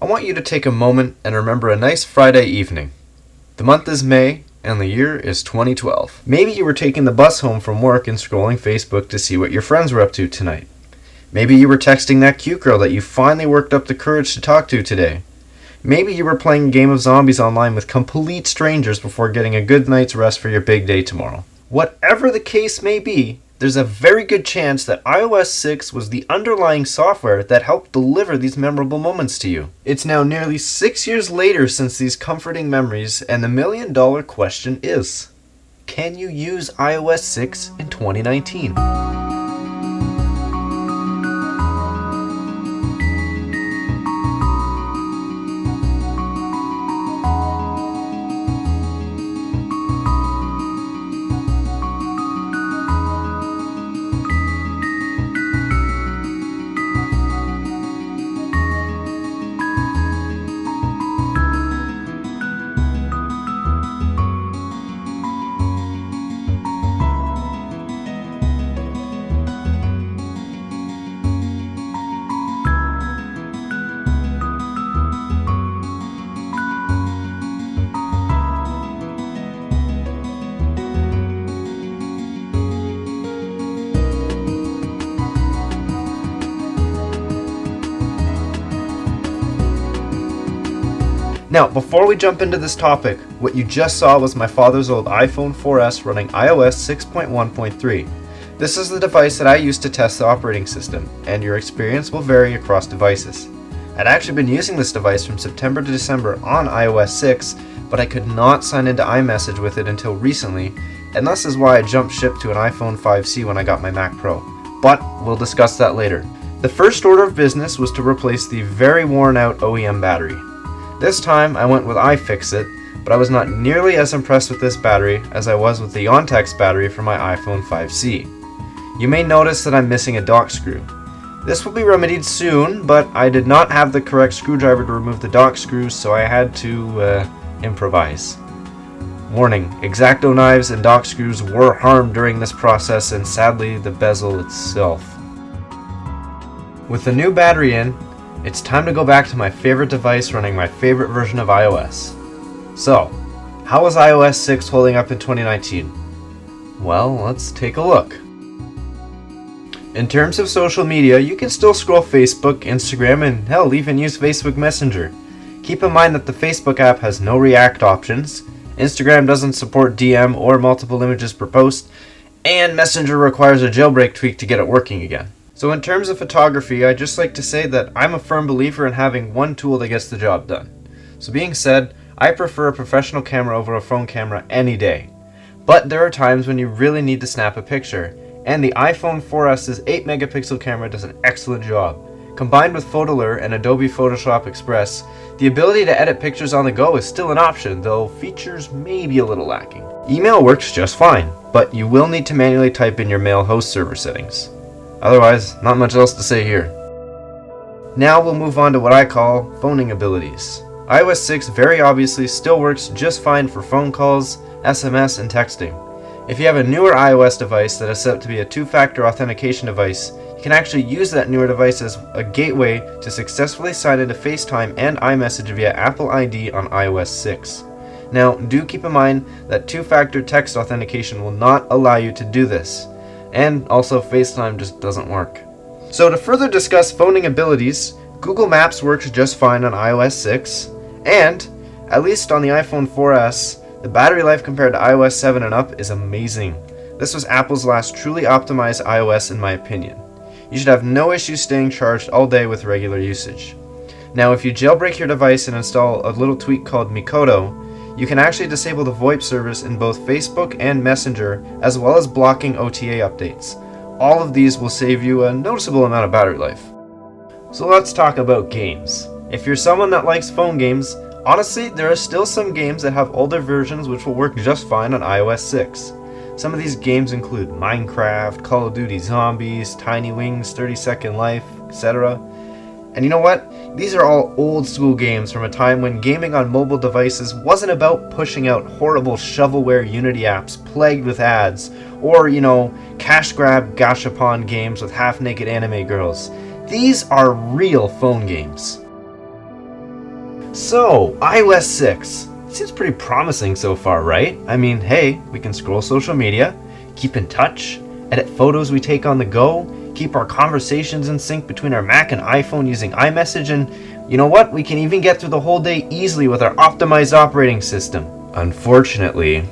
I want you to take a moment and remember a nice Friday evening. The month is May, and the year is 2012. Maybe you were taking the bus home from work and scrolling Facebook to see what your friends were up to tonight. Maybe you were texting that cute girl that you finally worked up the courage to talk to today. Maybe you were playing a game of zombies online with complete strangers before getting a good night's rest for your big day tomorrow. Whatever the case may be, there's a very good chance that iOS 6 was the underlying software that helped deliver these memorable moments to you. It's now nearly 6 years later since these comforting memories, and the million-dollar question is, can you use iOS 6 in 2019? Now, before we jump into this topic, what you just saw was my father's old iPhone 4S running iOS 6.1.3. This is the device that I used to test the operating system, and your experience will vary across devices. I'd actually been using this device from September to December on iOS 6, but I could not sign into iMessage with it until recently, and this is why I jumped ship to an iPhone 5C when I got my Mac Pro. But we'll discuss that later. The first order of business was to replace the very worn out OEM battery. This time I went with iFixit, but I was not nearly as impressed with this battery as I was with the Ontex battery for my iPhone 5C. You may notice that I'm missing a dock screw. This will be remedied soon, but I did not have the correct screwdriver to remove the dock screws, so I had to improvise. Warning, X-Acto knives and dock screws were harmed during this process, and sadly the bezel itself. With the new battery in, it's time to go back to my favorite device running my favorite version of iOS. So, how is iOS 6 holding up in 2019? Well, let's take a look. In terms of social media, you can still scroll Facebook, Instagram, and hell, even use Facebook Messenger. Keep in mind that the Facebook app has no React options, Instagram doesn't support DM or multiple images per post, and Messenger requires a jailbreak tweak to get it working again. So in terms of photography, I'd just like to say that I'm a firm believer in having one tool that gets the job done. So being said, I prefer a professional camera over a phone camera any day. But there are times when you really need to snap a picture, and the iPhone 4S's 8 megapixel camera does an excellent job. Combined with Photolure and Adobe Photoshop Express, the ability to edit pictures on the go is still an option, though features may be a little lacking. Email works just fine, but you will need to manually type in your mail host server settings. Otherwise, not much else to say here. Now we'll move on to what I call phoning abilities. iOS 6 very obviously still works just fine for phone calls, SMS, and texting. If you have a newer iOS device that is set up to be a two-factor authentication device, you can actually use that newer device as a gateway to successfully sign into FaceTime and iMessage via Apple ID on iOS 6. Now, do keep in mind that two-factor text authentication will not allow you to do this. And also FaceTime just doesn't work. So to further discuss phoning abilities, Google Maps works just fine on iOS 6, and, at least on the iPhone 4S, the battery life compared to iOS 7 and up is amazing. This was Apple's last truly optimized iOS in my opinion. You should have no issues staying charged all day with regular usage. Now if you jailbreak your device and install a little tweak called Mikoto, you can actually disable the VoIP service in both Facebook and Messenger, as well as blocking OTA updates. All of these will save you a noticeable amount of battery life. So let's talk about games. If you're someone that likes phone games, honestly, there are still some games that have older versions which will work just fine on iOS 6. Some of these games include Minecraft, Call of Duty Zombies, Tiny Wings, 30 Second Life, etc. And you know what? These are all old school games from a time when gaming on mobile devices wasn't about pushing out horrible shovelware Unity apps plagued with ads, or, cash grab gashapon games with half-naked anime girls. These are real phone games. So, iOS 6. Seems pretty promising so far, right? I mean, hey, we can scroll social media, keep in touch, edit photos we take on the go, keep our conversations in sync between our Mac and iPhone using iMessage, and you know what? We can even get through the whole day easily with our optimized operating system. Unfortunately,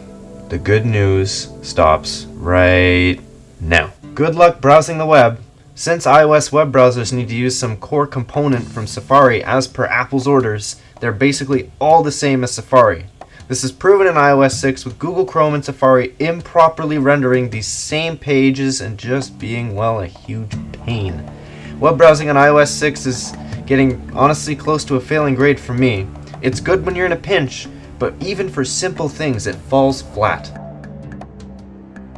the good news stops right now. Good luck browsing the web. Since iOS web browsers need to use some core component from Safari as per Apple's orders, they're basically all the same as Safari. This is proven in iOS 6 with Google Chrome and Safari improperly rendering these same pages and just being, well, a huge pain. Web browsing on iOS 6 is getting honestly close to a failing grade for me. It's good when you're in a pinch, but even for simple things it falls flat.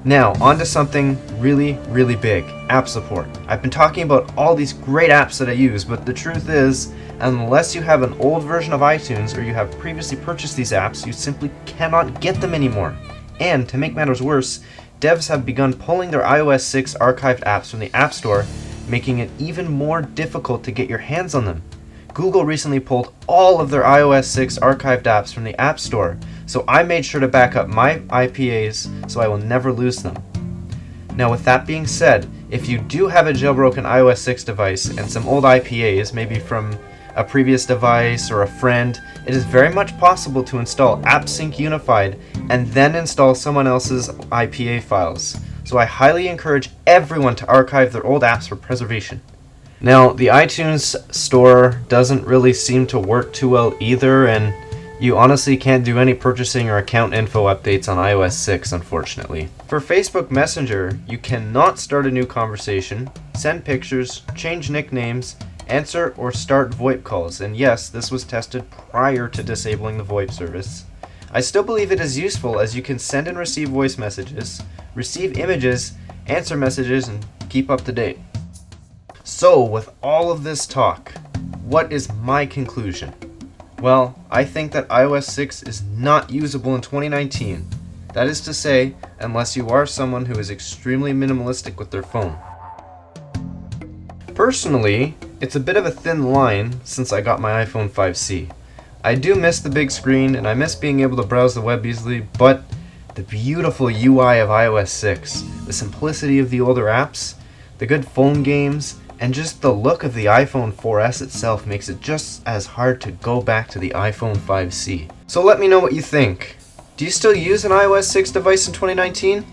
Now, on to something really, really big, app support. I've been talking about all these great apps that I use, but the truth is, unless you have an old version of iTunes or you have previously purchased these apps, you simply cannot get them anymore. And to make matters worse, devs have begun pulling their iOS 6 archived apps from the App Store, making it even more difficult to get your hands on them. Google recently pulled all of their iOS 6 archived apps from the App Store, so I made sure to back up my IPAs so I will never lose them. Now, with that being said, if you do have a jailbroken iOS 6 device and some old IPAs, maybe from a previous device or a friend, it is very much possible to install AppSync Unified and then install someone else's IPA files. So I highly encourage everyone to archive their old apps for preservation. Now, the iTunes store doesn't really seem to work too well either, and you honestly can't do any purchasing or account info updates on iOS 6, unfortunately. For Facebook Messenger, you cannot start a new conversation, send pictures, change nicknames, answer or start VoIP calls, and yes, this was tested prior to disabling the VoIP service. I still believe it is useful as you can send and receive voice messages, receive images, answer messages, and keep up to date. So, with all of this talk, what is my conclusion? Well, I think that iOS 6 is not usable in 2019. That is to say, unless you are someone who is extremely minimalistic with their phone. Personally, it's a bit of a thin line since I got my iPhone 5C. I do miss the big screen and I miss being able to browse the web easily, but the beautiful UI of iOS 6, the simplicity of the older apps, the good phone games, and just the look of the iPhone 4S itself makes it just as hard to go back to the iPhone 5C. So let me know what you think. Do you still use an iOS 6 device in 2019?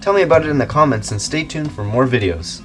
Tell me about it in the comments and stay tuned for more videos.